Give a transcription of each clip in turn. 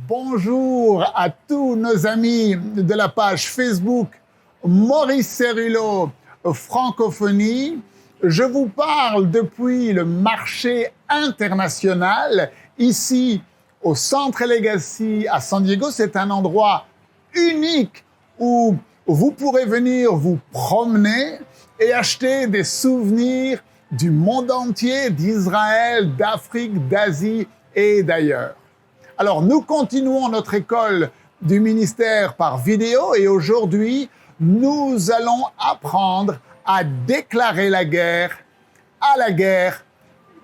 Bonjour à tous nos amis de la page Facebook Maurice Cérulo Francophonie. Je vous parle depuis le marché international, ici au Centre Legacy à San Diego. C'est un endroit unique où vous pourrez venir vous promener et acheter des souvenirs du monde entier, d'Israël, d'Afrique, d'Asie et d'ailleurs. Alors, nous continuons notre école du ministère par vidéo et aujourd'hui, nous allons apprendre à déclarer la guerre à la guerre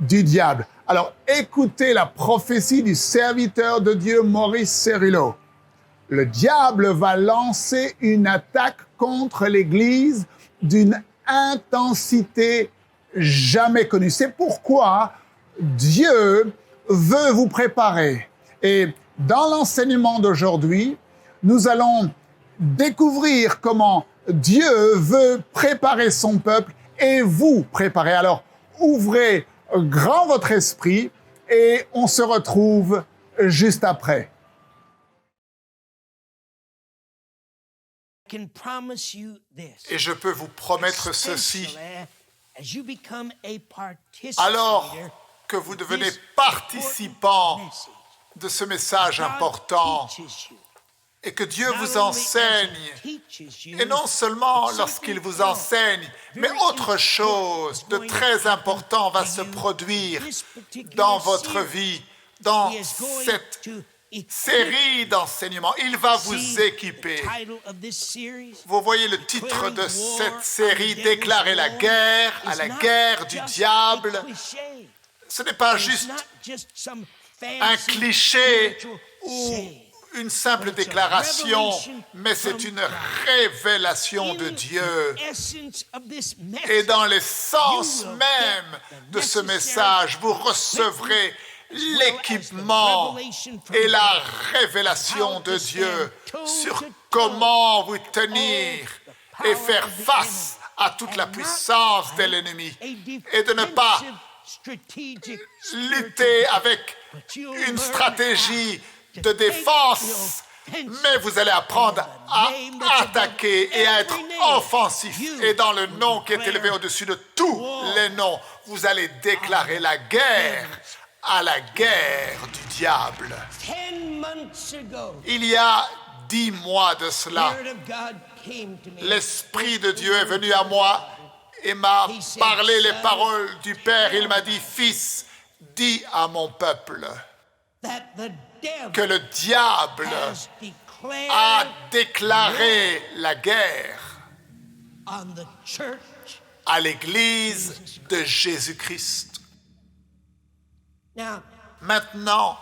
du diable. Alors, écoutez la prophétie du serviteur de Dieu Maurice Cérulo. Le diable va lancer une attaque contre l'Église d'une intensité jamais connue. C'est pourquoi Dieu veut vous préparer. Et dans l'enseignement d'aujourd'hui, nous allons découvrir comment Dieu veut préparer son peuple et vous préparer. Alors, ouvrez grand votre esprit et on se retrouve juste après. Et je peux vous promettre ceci. Alors que vous devenez participant de ce message important et que Dieu vous enseigne, et non seulement lorsqu'il vous enseigne, mais autre chose de très important va se produire dans votre vie, dans cette série d'enseignements. Il va vous équiper. Vous voyez le titre de cette série, Déclarer la guerre à la guerre du diable. Ce n'est pas juste un cliché ou une simple déclaration, mais c'est une révélation de Dieu. Et dans l'essence même de ce message, vous recevrez l'équipement et la révélation de Dieu sur comment vous tenir et faire face à toute la puissance de l'ennemi et de ne pas lutter avec une stratégie de défense, mais vous allez apprendre à attaquer et à être offensif. Et dans le nom qui est élevé au-dessus de tous les noms, vous allez déclarer la guerre à la guerre du diable. Il y a 10 mois de cela, l'Esprit de Dieu est venu à moi et m'a parlé les paroles du Père. Il m'a dit, « Fils, dis à mon peuple que le diable a déclaré la guerre à l'Église de Jésus-Christ. » Maintenant,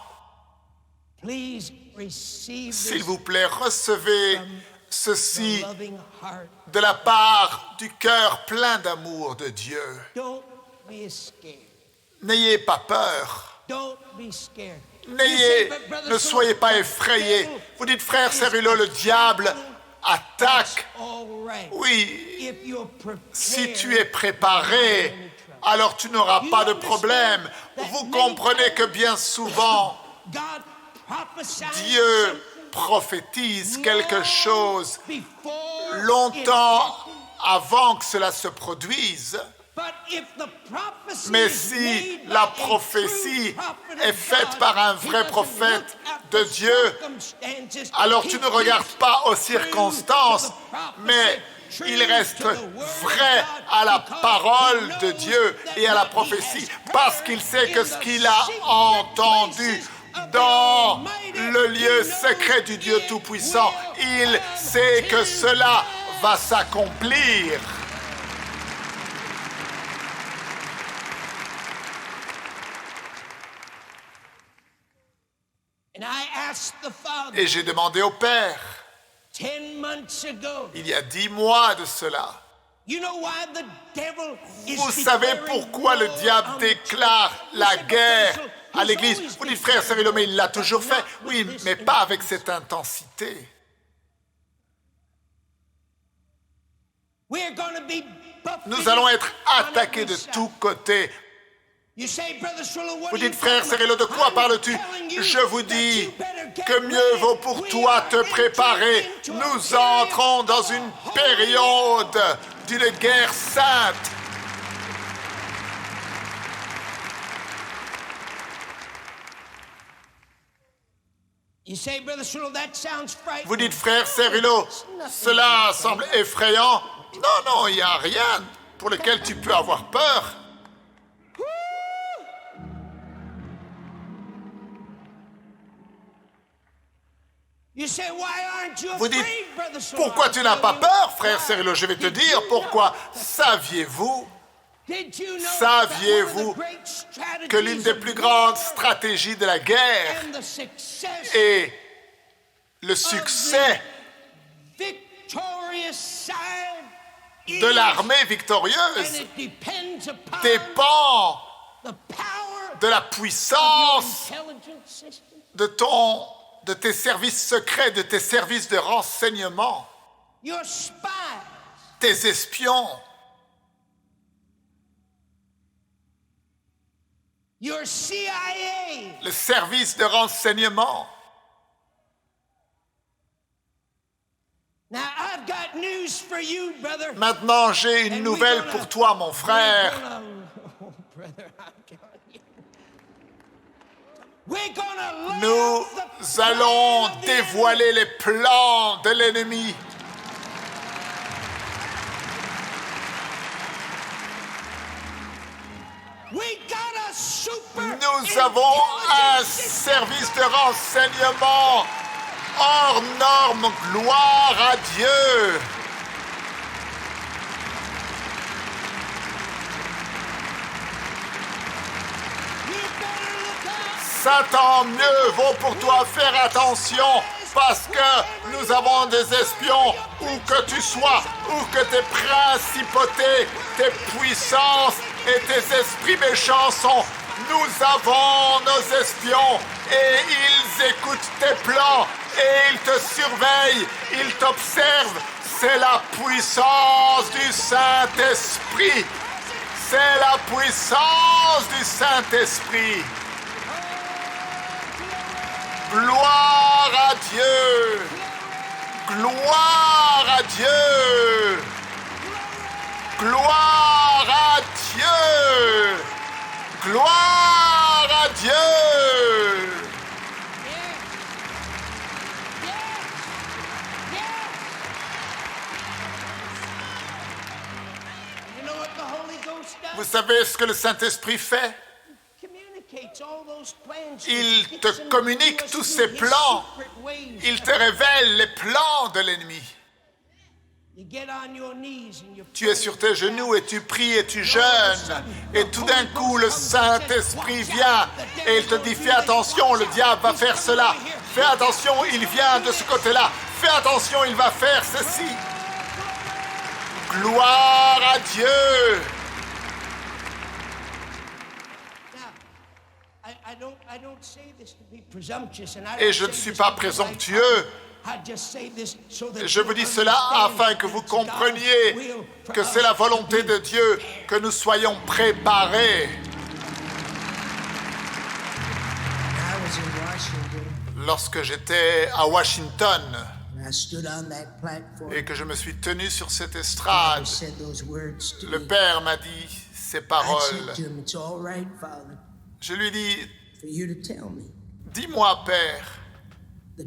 s'il vous plaît, recevez ceci de la part du cœur plein d'amour de Dieu. N'ayez pas peur. Ne soyez pas effrayés. Vous dites, frère Cérulo, le diable attaque. Oui, si tu es préparé, alors tu n'auras pas de problème. Vous comprenez que bien souvent, Dieu prophétise quelque chose longtemps avant que cela se produise. Mais si la prophétie est faite par un vrai prophète de Dieu, alors tu ne regardes pas aux circonstances, mais il reste vrai à la parole de Dieu et à la prophétie, parce qu'il sait que ce qu'il a entendu dans le lieu secret du Dieu Tout-Puissant, il sait que cela va s'accomplir. Et j'ai demandé au Père, il y a 10 mois de cela, vous savez pourquoi le diable déclare la guerre à l'Église? Vous dites, frère Cérulo, mais il l'a toujours fait. Oui, mais pas avec cette intensité. Nous allons être attaqués de tous côtés Vous dites, frère Cirillo, de quoi parles-tu? Je vous dis que mieux vaut pour toi te préparer. Nous entrons dans une période d'une guerre sainte. Vous dites, frère Cirillo, cela semble effrayant. Non, non, il n'y a rien pour lequel tu peux avoir peur. Vous dites, pourquoi tu n'as pas peur, frère Cirillo? Je vais te dire pourquoi. Saviez-vous que l'une des plus grandes stratégies de la guerre est le succès de l'armée victorieuse dépend de la puissance de tes services secrets, de tes services de renseignement, tes espions, le service de renseignement. Maintenant, j'ai une nouvelle pour toi, mon frère. Nous allons dévoiler les plans de l'ennemi. Nous avons un service de renseignement hors norme, gloire à Dieu. Ça, tant mieux vaut pour toi faire attention, parce que nous avons des espions, où que tu sois, où que tes principautés, tes puissances et tes esprits méchants sont. Nous avons nos espions et ils écoutent tes plans et ils te surveillent, ils t'observent. C'est la puissance du Saint-Esprit. C'est la puissance du Saint-Esprit. Gloire à Dieu! Gloire à Dieu! Gloire à Dieu! Gloire à Dieu! Vous savez ce que le Saint-Esprit fait? Il te communique tous ses plans. Il te révèle les plans de l'ennemi. Tu es sur tes genoux et tu pries et tu jeûnes. Et tout d'un coup, le Saint-Esprit vient et il te dit, fais attention, le diable va faire cela. Fais attention, il vient de ce côté-là. Fais attention, il va faire ceci. Gloire à Dieu. Et je ne suis pas présomptueux. Je vous dis cela afin que vous compreniez que c'est la volonté de Dieu que nous soyons préparés. Lorsque j'étais à Washington et que je me suis tenu sur cette estrade, le Père m'a dit ces paroles. Je lui dis, dis-moi, Père, le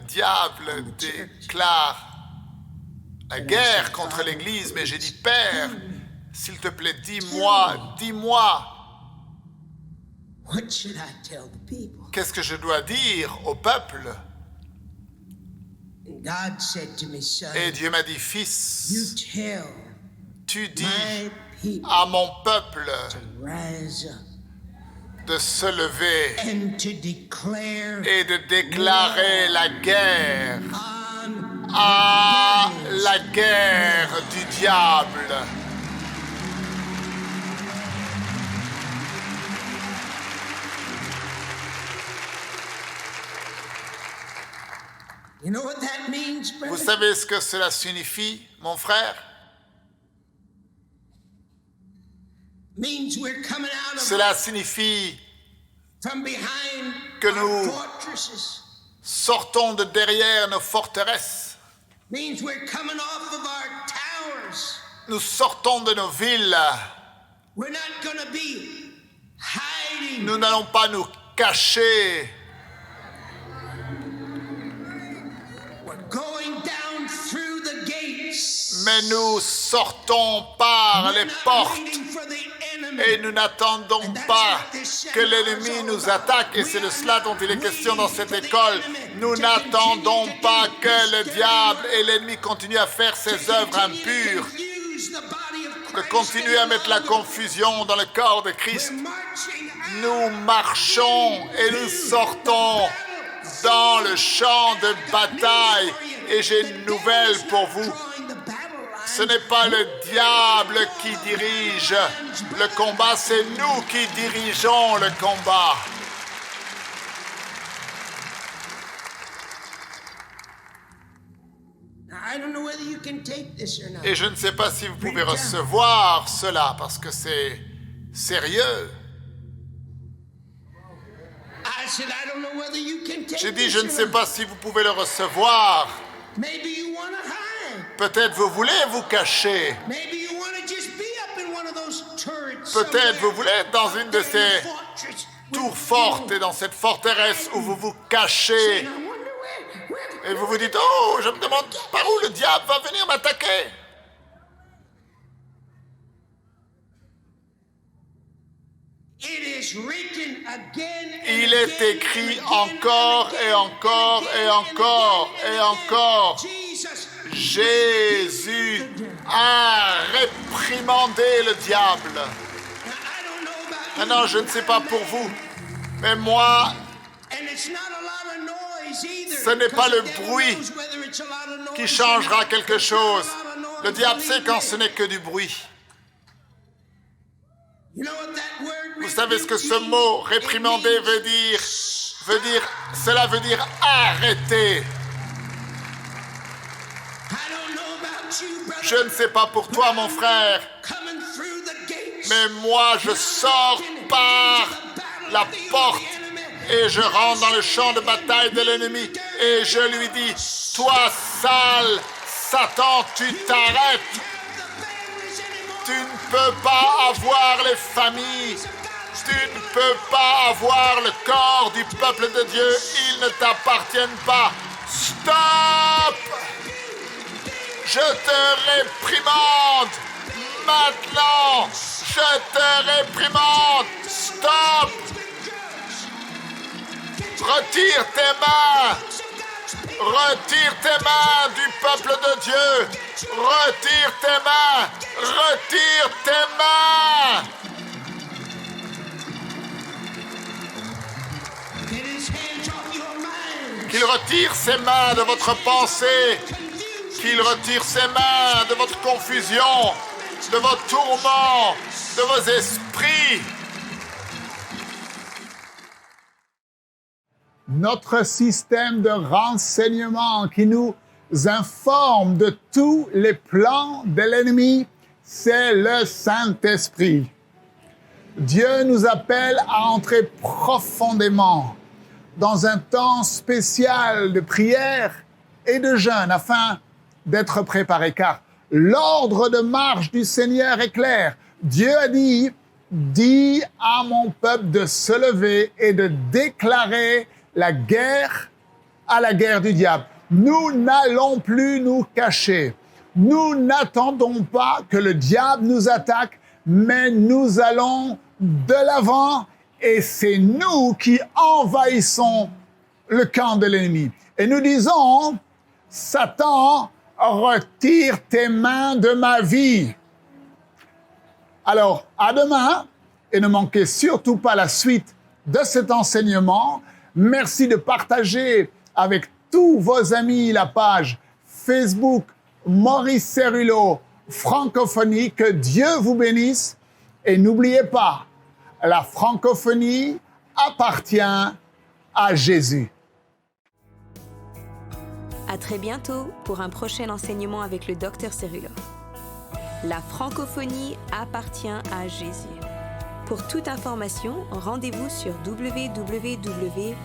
diable déclare la guerre contre l'Église, mais j'ai dit, Père, s'il te plaît, dis-moi, qu'est-ce que je dois dire au peuple? Et Dieu m'a dit, fils, tu dis à mon peuple de se lever et de déclarer la guerre à la guerre du diable. Vous savez ce que cela signifie, mon frère? means we're coming out of Cela signifie from behind que our nous fortresses. sortons de derrière nos forteresses. Means we're coming off of our towers. Nous sortons de nos villes. We're not going to be hiding. Nous n'allons pas nous cacher. We're going down through the gates. Mais nous sortons par les We're not portes. waiting for the enemy. Et nous n'attendons pas que l'ennemi nous attaque. Et c'est de cela dont il est question dans cette école. Nous n'attendons pas que le diable et l'ennemi continuent à faire ses œuvres impures, de continuer à mettre la confusion dans le corps de Christ. Nous marchons et nous sortons dans le champ de bataille. Et j'ai une nouvelle pour vous. Ce n'est pas le diable qui dirige le combat, c'est nous qui dirigeons le combat. Et je ne sais pas si vous pouvez recevoir cela parce que c'est sérieux. J'ai dit, je ne sais pas si vous pouvez le recevoir. Peut-être vous voulez vous cacher. Peut-être vous voulez être dans une de ces tours fortes et dans cette forteresse où vous vous cachez. Et vous vous dites, oh, je me demande par où le diable va venir m'attaquer. Il est écrit encore et encore et encore et encore. Jésus a réprimandé le diable. Maintenant, je ne sais pas pour vous, mais moi, ce n'est pas le bruit qui changera quelque chose. Le diable sait quand ce n'est que du bruit. Vous savez ce que ce mot réprimander veut dire? Cela veut dire arrêter. Je ne sais pas pour toi, mon frère, mais moi, je sors par la porte et je rentre dans le champ de bataille de l'ennemi et je lui dis, toi, sale Satan, tu t'arrêtes. Tu ne peux pas avoir les familles. Tu ne peux pas avoir le corps du peuple de Dieu. Ils ne t'appartiennent pas. Stop! Je te réprimande. Maintenant, je te réprimande. Stop! Retire tes mains. Retire tes mains du peuple de Dieu. Retire tes mains. Retire tes mains. Qu'il retire ses mains de votre pensée. Qu'il retire ses mains de votre confusion, de vos tourments, de vos esprits. Notre système de renseignement qui nous informe de tous les plans de l'ennemi, c'est le Saint-Esprit. Dieu nous appelle à entrer profondément dans un temps spécial de prière et de jeûne afin d'être préparés, car l'ordre de marche du Seigneur est clair. Dieu a dit, dis à mon peuple de se lever et de déclarer la guerre à la guerre du diable. Nous n'allons plus nous cacher. Nous n'attendons pas que le diable nous attaque, mais nous allons de l'avant et c'est nous qui envahissons le camp de l'ennemi. Et nous disons, Satan, retire tes mains de ma vie. Alors, à demain, et ne manquez surtout pas la suite de cet enseignement. Merci de partager avec tous vos amis la page Facebook Maurice Cerullo Francophonie. Que Dieu vous bénisse. Et n'oubliez pas, la francophonie appartient à Jésus. À très bientôt pour un prochain enseignement avec le Dr Cerullo. La francophonie appartient à Jésus. Pour toute information, rendez-vous sur www.mcwe.fr.